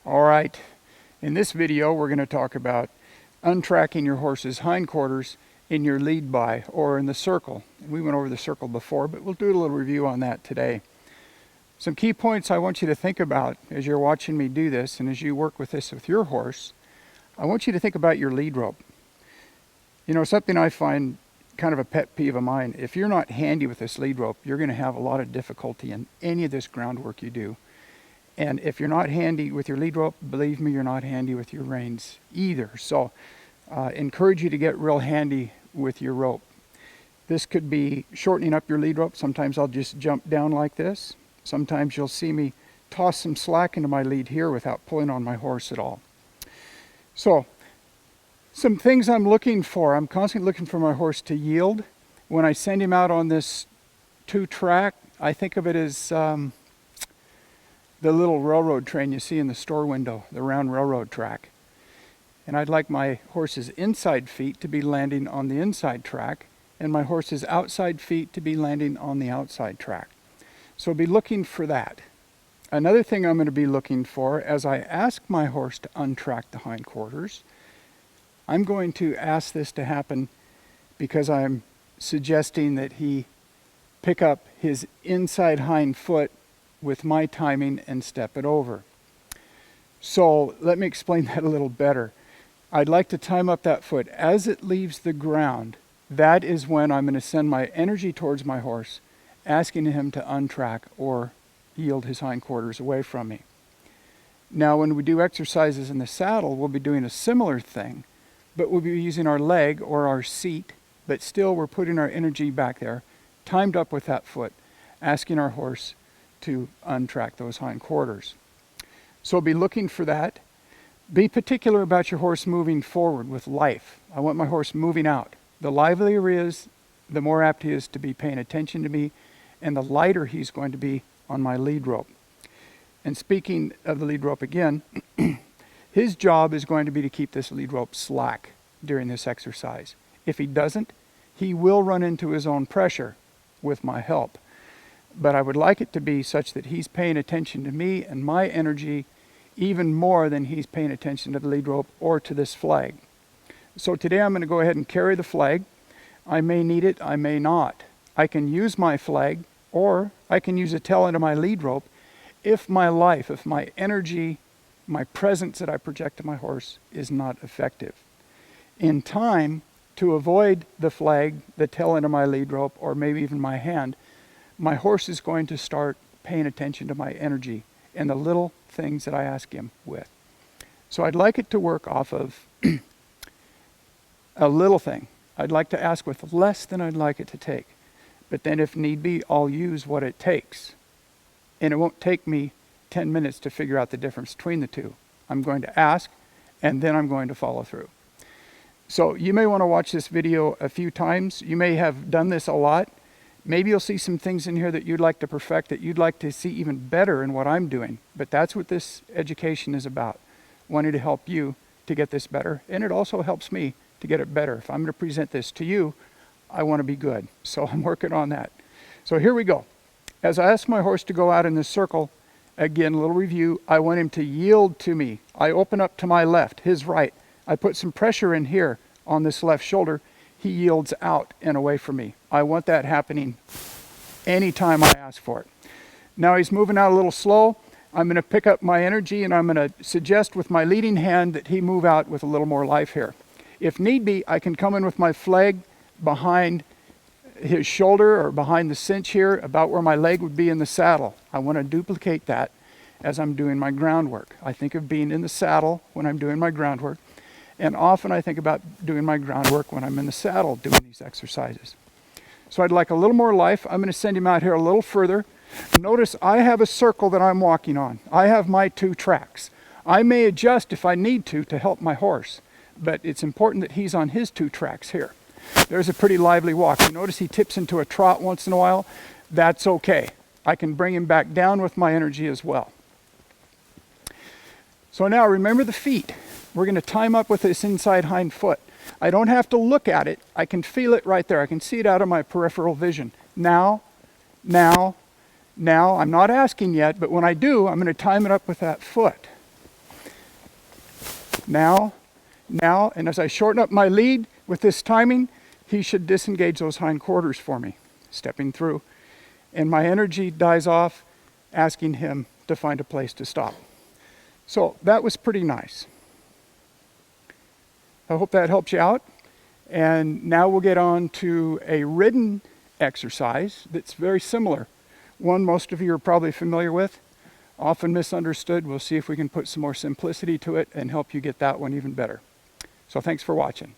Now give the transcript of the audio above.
All right, in this video we're going to talk about untracking your horse's hindquarters in your lead by or in the circle. We went over the circle before, but we'll do a little review on that today. Some key points I want you to think about as you're watching me do this and as you work with this with your horse. I want you to think about your lead rope. You know, something I find kind of a pet peeve of mine, if you're not handy with this lead rope, you're going to have a lot of difficulty in any of this groundwork you do. And if you're not handy with your lead rope, believe me, you're not handy with your reins either. So encourage you to get real handy with your rope. This could be shortening up your lead rope. Sometimes I'll just jump down like this. Sometimes you'll see me toss some slack into my lead here without pulling on my horse at all. So some things I'm looking for. I'm constantly looking for my horse to yield. When I send him out on this 2-track, I think of it as the little railroad train you see in the store window, the round railroad track. And I'd like my horse's inside feet to be landing on the inside track and my horse's outside feet to be landing on the outside track. So I'll be looking for that. Another thing I'm going to be looking for as I ask my horse to untrack the hindquarters, I'm going to ask this to happen because I'm suggesting that he pick up his inside hind foot with my timing and step it over. So let me explain that a little better. I'd like to time up that foot as it leaves the ground. That is when I'm going to send my energy towards my horse, asking him to untrack or yield his hindquarters away from me. Now when we do exercises in the saddle, we'll be doing a similar thing, but we'll be using our leg or our seat, but still we're putting our energy back there, timed up with that foot, asking our horse to untrack those hindquarters. So be looking for that. Be particular about your horse moving forward with life. I want my horse moving out. The livelier he is, the more apt he is to be paying attention to me, and the lighter he's going to be on my lead rope. And speaking of the lead rope again, his job is going to be to keep this lead rope slack during this exercise. If he doesn't, he will run into his own pressure with my help. But I would like it to be such that he's paying attention to me and my energy even more than he's paying attention to the lead rope or to this flag. So today I'm going to go ahead and carry the flag. I may need it, I may not. I can use my flag or I can use a tail end of my lead rope if my life, if my energy, my presence that I project to my horse is not effective. In time, to avoid the flag, the tail end of my lead rope, or maybe even my hand, my horse is going to start paying attention to my energy and the little things that I ask him with. So I'd like it to work off of a little thing. I'd like to ask with less than I'd like it to take. But then if need be, I'll use what it takes. And it won't take me 10 minutes to figure out the difference between the two. I'm going to ask, and then I'm going to follow through. So you may want to watch this video a few times. You may have done this a lot. Maybe you'll see some things in here that you'd like to perfect, that you'd like to see even better in what I'm doing. But that's what this education is about, wanting to help you to get this better. And it also helps me to get it better. If I'm going to present this to you, I want to be good. So I'm working on that. So here we go. As I ask my horse to go out in this circle, again, a little review, I want him to yield to me. I open up to my left, his right. I put some pressure in here on this left shoulder. He yields out and away from me. I want that happening anytime I ask for it. Now he's moving out a little slow. I'm going to pick up my energy and I'm going to suggest with my leading hand that he move out with a little more life here. If need be, I can come in with my flag behind his shoulder or behind the cinch here, about where my leg would be in the saddle. I want to duplicate that as I'm doing my groundwork. I think of being in the saddle when I'm doing my groundwork. And often I think about doing my groundwork when I'm in the saddle doing these exercises. So I'd like a little more life. I'm going to send him out here a little further. Notice I have a circle that I'm walking on. I have my 2 tracks. I may adjust if I need to help my horse, but it's important that he's on his 2 tracks here. There's a pretty lively walk. You notice he tips into a trot once in a while. That's okay. I can bring him back down with my energy as well. So now remember the feet. We're going to time up with this inside hind foot. I don't have to look at it. I can feel it right there. I can see it out of my peripheral vision. Now, I'm not asking yet, but when I do, I'm going to time it up with that foot. Now, and as I shorten up my lead with this timing, he should disengage those hindquarters for me, stepping through. And my energy dies off, asking him to find a place to stop. So that was pretty nice. I hope that helps you out. And now we'll get on to a ridden exercise that's very similar. One most of you are probably familiar with, often misunderstood. We'll see if we can put some more simplicity to it and help you get that one even better. So thanks for watching.